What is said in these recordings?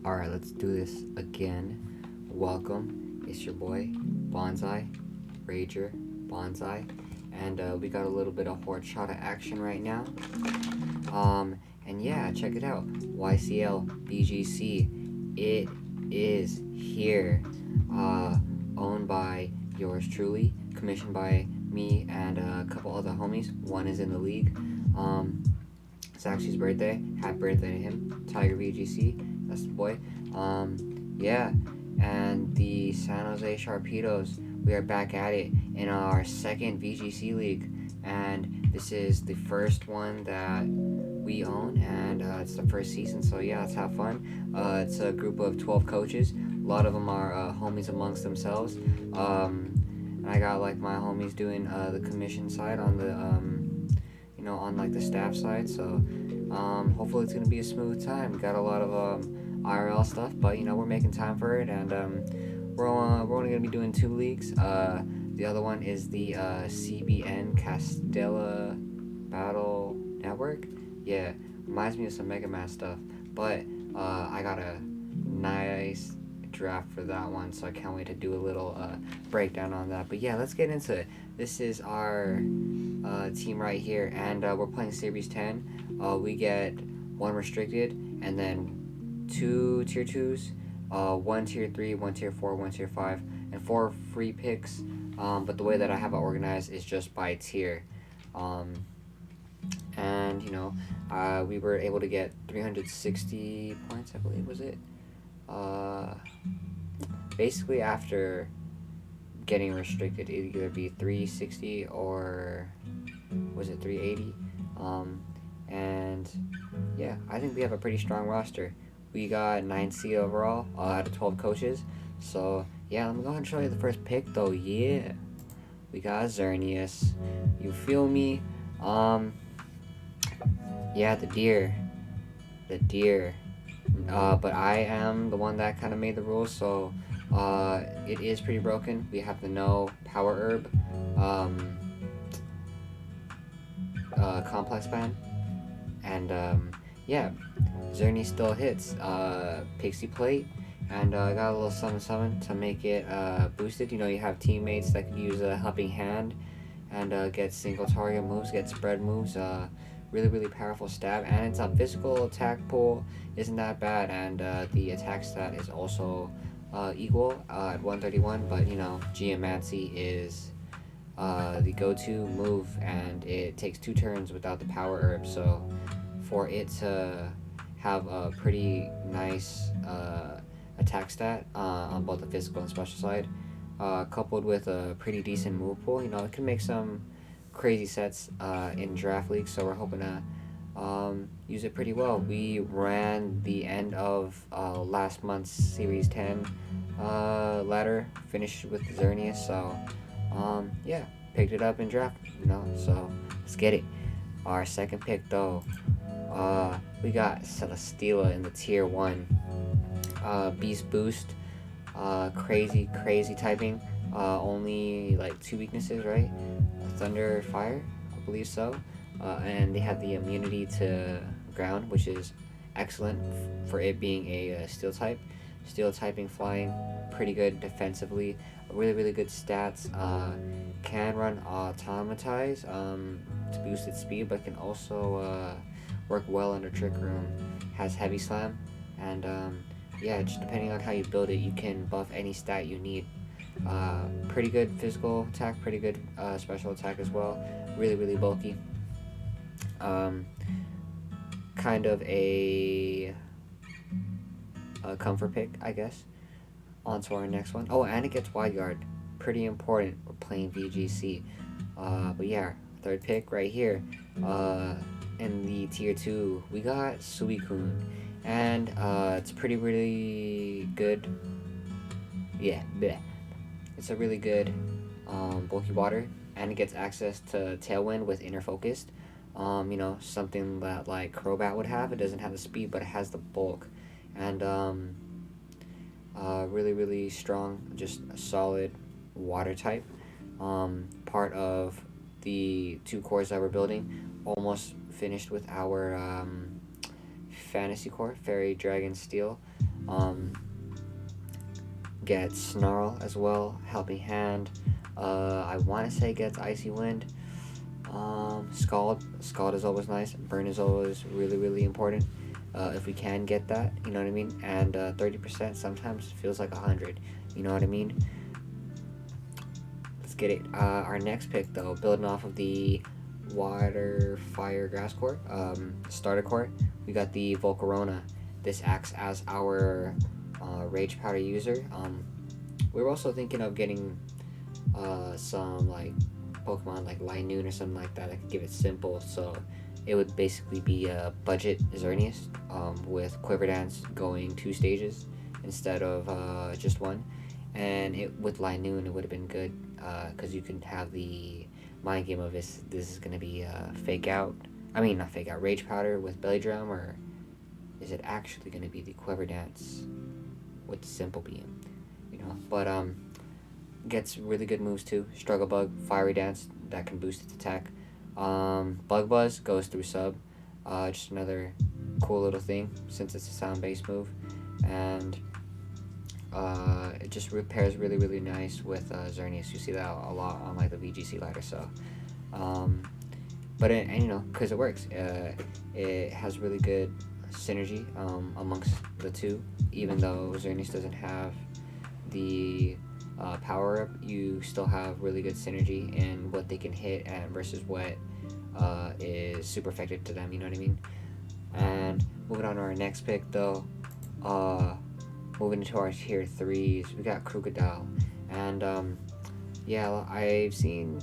Alright, let's do this again. Welcome. It's your boy, Bonsai, Rager, Bonsai. And we got a little bit of horchata action right now. And yeah, check it out. YCL BGC. It is here. Owned by yours truly. Commissioned by me and a couple other homies. One is in the league. It's actually his birthday. Happy birthday to him. Tiger VGC. That's the boy. Yeah. And the San Jose Sharpedos. We are back at it in our second VGC league. And this is the first one that we own. And it's the first season. So yeah, let's have fun. It's a group of 12 coaches. A lot of them are homies amongst themselves. And I got like my homies doing the commission side on the on like the staff side, so hopefully it's gonna be a smooth time. Got a lot of IRL stuff, but we're making time for it, and we're only gonna be doing 2 leagues. The other one is the CBN Castella Battle Network. Yeah, reminds me of some Mega Man stuff, but I got a nice draft for that one, so I can't wait to do a little breakdown on that. But yeah, let's get into it. This is our team right here, and we're playing Series 10. We get 1 restricted, and then 2 tier 2s, 1 tier 3, 1 tier 4, 1 tier 5, and 4 free picks. But the way that I have it organized is just by tier. And we were able to get 360 points, I believe, was it? Basically after getting restricted, it'd either be 360 or was it 380? And yeah, I think we have a pretty strong roster. We got 9C overall out of 12 coaches. So yeah, let me go ahead and show you the first pick though. Yeah, we got Xerneas. You feel me? Yeah, the deer. But I am the one that kind of made the rules, so it is pretty broken. We have the no power herb, complex ban, and yeah, Xerneas still hits Pixie Plate, and I got a little summon to make it boosted. You have teammates that could use a helping hand and get single target moves, get spread moves. Really powerful stab, and it's a physical attack pool isn't that bad, and the attack stat is also equal at 131, but Geomancy is the go-to move, and it takes 2 turns without the power herb, so for it to have a pretty nice attack stat on both the physical and special side, coupled with a pretty decent move pool, it can make some crazy sets in draft leagues, so we're hoping to use it pretty well. We ran the end of last month's Series 10 ladder, finished with Xerneas, so yeah, picked it up in draft, so let's get it. Our second pick though, we got Celesteela in the tier 1, beast boost, crazy typing, only like 2 weaknesses, right? Thunder, fire, I believe so, and they have the immunity to ground, which is excellent for it being a steel type. Steel typing, flying, pretty good defensively, really good stats. Can run automatize to boost its speed, but can also work well under trick room. Has heavy slam, and yeah, just depending on how you build it, you can buff any stat you need. Pretty good physical attack, pretty good special attack as well. Really bulky. Kind of a comfort pick, I guess. On to our next one. Oh, and it gets wide guard. Pretty important. We're playing VGC. But yeah, third pick right here. In the tier 2, we got Suicune, and it's really good. Yeah, bleh. It's a really good bulky water, and it gets access to Tailwind with Inner Focused. Something that like Crobat would have. It doesn't have the speed, but it has the bulk, and really strong, just a solid water type. Part of the 2 cores that we're building. Almost finished with our fantasy core, Fairy Dragon Steel. Gets Snarl as well, Helping Hand. I want to say gets Icy Wind. Scald is always nice. Burn is always really important. If we can get that, you know what I mean. And 30% sometimes feels like 100. You know what I mean. Let's get it. Our next pick though, building off of the Water, Fire, Grass Court, starter court, we got the Volcorona. This acts as our Rage Powder user. We were also thinking of getting some like Pokemon like Linoon or something like that. I could give it simple, so it would basically be a budget Xerneas with Quiver Dance going 2 stages instead of just 1. And with Linoon, it would have been good because you can have the mind game of this is going to be fake out. I mean, not fake out, Rage Powder with Belly Drum, or is it actually going to be the Quiver Dance with the Simple Beam? You know, but gets really good moves too. Struggle Bug, Fiery Dance, that can boost its attack. Bug Buzz goes through sub. Just another cool little thing since it's a sound-based move. And it just pairs really nice with Xerneas. You see that a lot on like the VGC ladder. So, but and you know, because it works, it has really good synergy amongst the two. Even though Xerneas doesn't have the power up, you still have really good synergy in what they can hit and versus what is super effective to them. You know what I mean? And moving on to our next pick though. Moving into our tier 3s, we got Krookodile. And yeah, I've seen,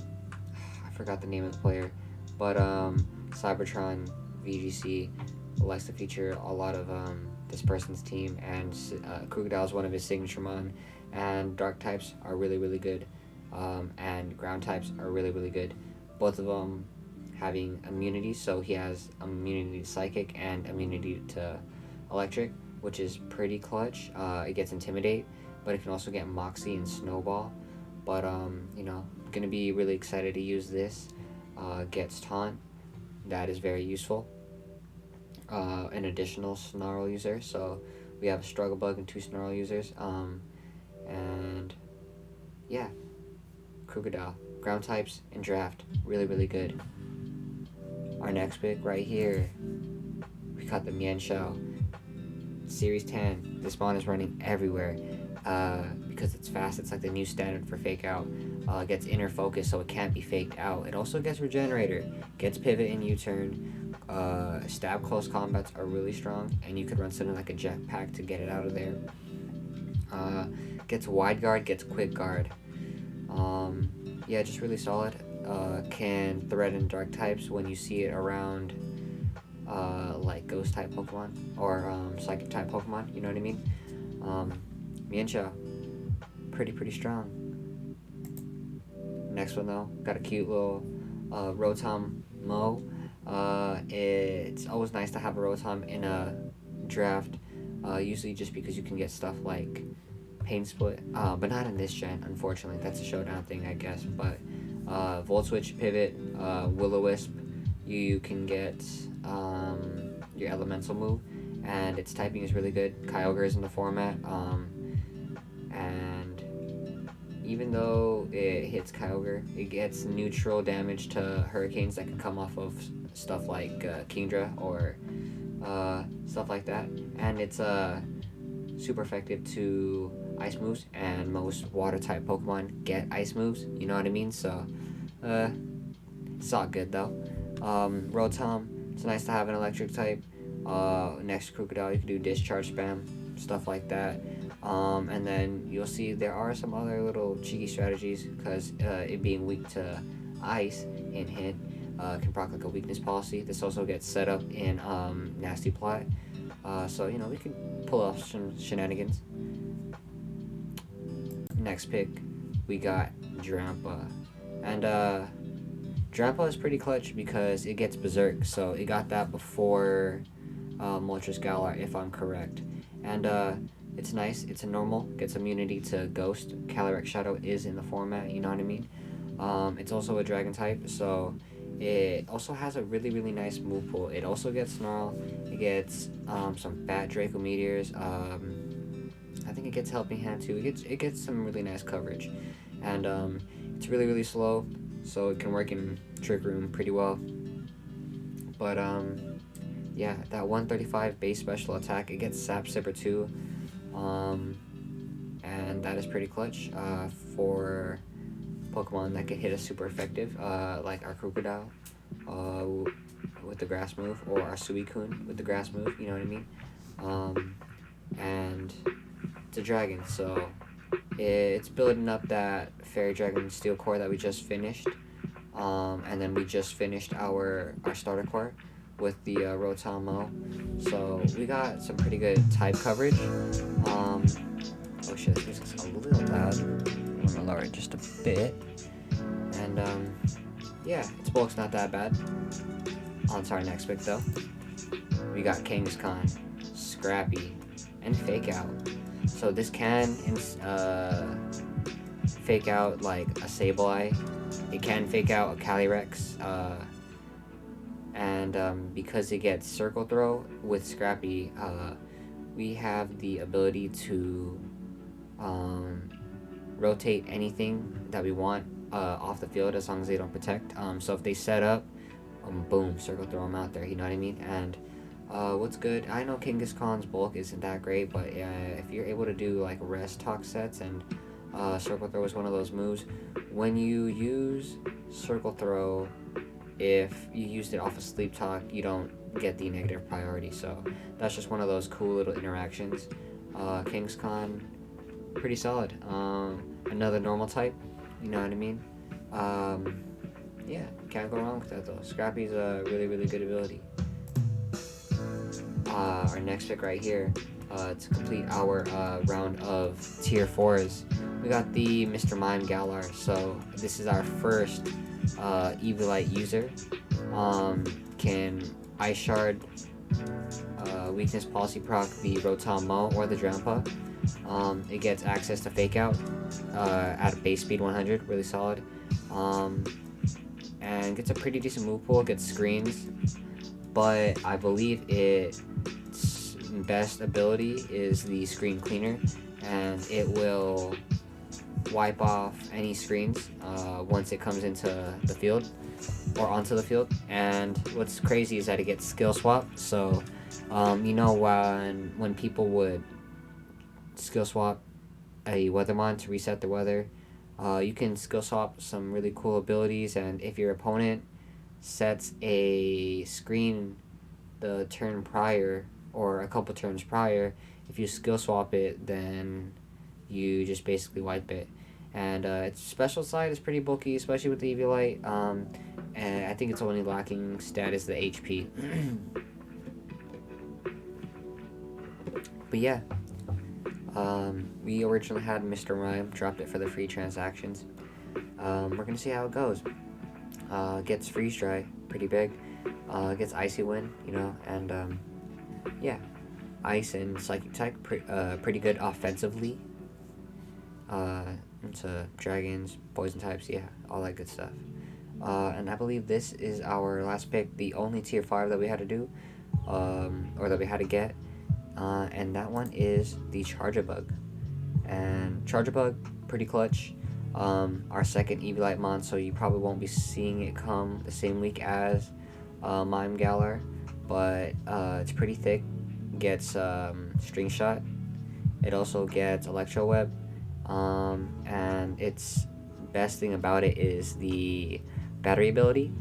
I forgot the name of the player, but Cybertron VGC likes to feature a lot of this person's team, and Krookodile is one of his signature mon. And dark types are really good, and ground types are really good. Both of them having immunity, so he has immunity to psychic and immunity to electric, which is pretty clutch. It gets Intimidate, but it can also get Moxie and Snowball. But you know, gonna be really excited to use this. Gets Taunt, that is very useful. An additional Snarl user, so we have a Struggle Bug and 2 Snarl users. And yeah, Krookodile, ground types and draft, really good. Our next pick right here, we got the Mienshao. Series 10, this spawn is running everywhere because it's fast. It's like the new standard for fake out. It gets inner focus, so it can't be faked out. It also gets Regenerator, gets pivot and U-turn. Stab close combats are really strong, and you could run something like a jetpack to get it out of there. Gets wide guard, gets quick guard. Yeah, just really solid. Can threaten dark types when you see it around like ghost type Pokemon or psychic type Pokemon, you know what I mean? Mienshao, pretty strong. Next one though, got a cute little rotom-mow. It's always nice to have a rotom in a draft, usually just because you can get stuff like Pain Split, but not in this gen, unfortunately. That's a showdown thing, I guess. But Volt Switch, Pivot, Will-O-Wisp, you can get your Elemental move, and its typing is really good. Kyogre is in the format, and even though it hits Kyogre, it gets neutral damage to Hurricanes that can come off of stuff like Kingdra or stuff like that, and it's super effective to ice moves, and most water type Pokemon get ice moves, you know what I mean? So it's all good though. Rotom, it's nice to have an electric type. Next to Krookodile, you can do discharge spam, stuff like that. And then you'll see there are some other little cheeky strategies, because it being weak to ice and hit can proc like a weakness policy. This also gets set up in Nasty Plot, so you know, we could pull off some shenanigans. Next pick, we got Drampa. And Drampa is pretty clutch because it gets Berserk, so it got that before Moltres Galar, if I'm correct. And it's nice, it's a normal, gets immunity to Ghost. Calyrex Shadow is in the format, you know what I mean? It's also a Dragon type, so It also has a really nice move pool. It also gets Snarl. It gets some Bat Draco Meteors. I think it gets Helping Hand too. It gets some really nice coverage, and it's really slow, so it can work in Trick Room pretty well. But yeah, that 135 base special attack. It gets Sap Sipper too, and that is pretty clutch for Pokemon that can hit us super effective, like our Krookodile with the grass move, or our Suicune with the grass move, you know what I mean? And it's a dragon, so it's building up that Fairy Dragon Steel Core that we just finished. And then we just finished our starter core with the rotom-mow. So we got some pretty good type coverage. Oh shit, this music's a little loud. I'm gonna lower it just a bit. And yeah, its bulk's not that bad. On to our next pick though. We got Kangaskhan, Scrappy, and Fake Out. So this can fake out like a Sableye. It can fake out a Calyrex. And because it gets Circle Throw with Scrappy, we have the ability to rotate anything that we want off the field as long as they don't protect. So if they set up, boom, Circle Throw them out there, you know what I mean? And what's good, I know Kangaskhan's bulk isn't that great, but if you're able to do like rest talk sets, and Circle Throw is one of those moves. When you use Circle Throw, if you used it off of Sleep Talk, you don't get the negative priority, so that's just one of those cool little interactions. Kangaskhan, pretty solid. Another normal type, you know what I mean? Yeah, can't go wrong with that though. Scrappy's a really good ability. Our next pick right here, to complete our round of tier 4s, we got the Mr.Mime-Galar. So this is our first Evilite user. Can Ice Shard, Weakness Policy proc the rotom-mow or the drampa. It gets access to Fake Out at a base speed 100, really solid. And gets a pretty decent move pool, gets screens, but I believe its best ability is the Screen Cleaner, and it will wipe off any screens once it comes into the field or onto the field. And what's crazy is that it gets skill swap. So you know, when people would skill swap a Weathermon to reset the weather, you can skill swap some really cool abilities, and if your opponent sets a screen the turn prior or a couple turns prior, if you skill swap it, then you just basically wipe it. And its special side is pretty bulky, especially with the Eviolite. And I think it's only lacking stat is the HP. But yeah, we originally had Mr. Mime, dropped it for the free transactions. We're gonna see how it goes. Gets Freeze Dry, pretty big. Gets Icy Wind, you know, and yeah, Ice and Psychic Type, pretty good offensively. Into Dragons, Poison types, yeah, all that good stuff. And I believe this is our last pick, the only tier 5 that we had to do, or that we had to get. And that one is the Charjabug. And Charjabug, pretty clutch. Our second Evilite mon, so you probably won't be seeing it come the same week as Mime-Galar, but it's pretty thick. Gets String Shot. It also gets Electro Web. And its best thing about it is the battery ability.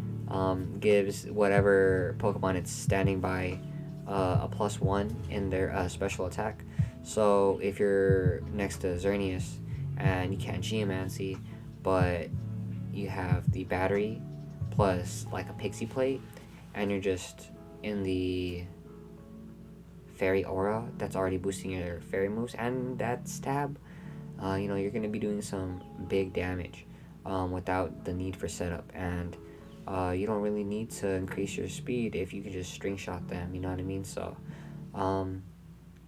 Gives whatever Pokemon it's standing by a +1 in their special attack. So if you're next to Xerneas and you can't Geomancy, but you have the battery plus like a Pixie Plate, and you're just in the Fairy Aura that's already boosting your Fairy moves and that stab, you know, you're going to be doing some big damage without the need for setup. And you don't really need to increase your speed if you can just string shot them, you know what I mean? So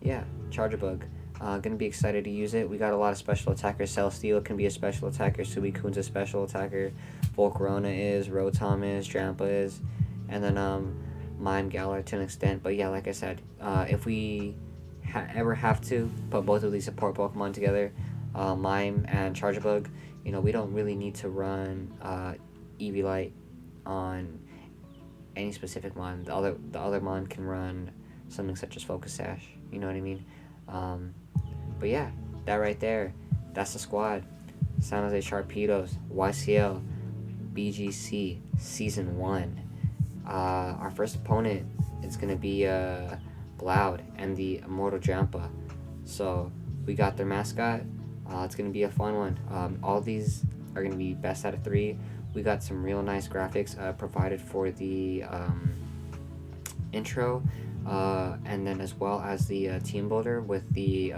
yeah, Charjabug, Gonna be excited to use it. We got a lot of special attackers. Celesteela can be a special attacker. Suicune's a special attacker. Volcorona is. Rotom is. Drampa is. And then mime-galar to an extent. But yeah, like I said, if we ever have to put both of these support Pokemon together, Mime and Charjabug, we don't really need to run Eevee on any specific mon. The other mon can run something such as Focus Sash. You know what I mean? But yeah, that right there, that's the squad. San Jose Sharpedos, YCL, BGC, Season 1. Our first opponent is going to be Bloud and the Immortal Drampa. So we got their mascot. It's going to be a fun one. All these are going to be best out of 3. We got some real nice graphics provided for the intro, and then as well as the team builder with the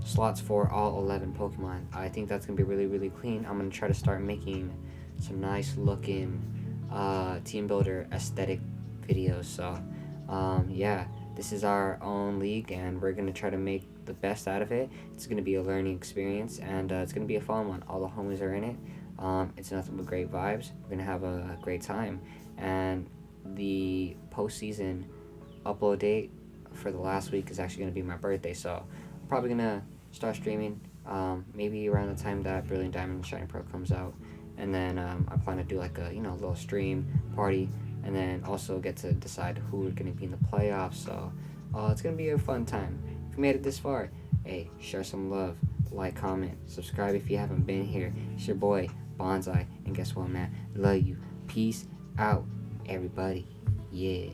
slots for all 11 Pokemon. I think that's going to be really, really clean. I'm going to try to start making some nice looking team builder aesthetic videos. So yeah, this is our own league and we're going to try to make the best out of it. It's going to be a learning experience and it's going to be a fun one. All the homies are in it. It's nothing but great vibes. We're going to have a great time. And the postseason upload date for the last week is actually going to be my birthday. So I'm probably going to start streaming maybe around the time that Brilliant Diamond and Shining Pearl comes out. And then I plan to do like a little stream party, and then also get to decide who we're going to be in the playoffs. So it's going to be a fun time. If you made it this far, hey, share some love, like, comment, subscribe if you haven't been here. It's your boy Bonsai, and guess what, man? Love you. Peace out, everybody. Yeah.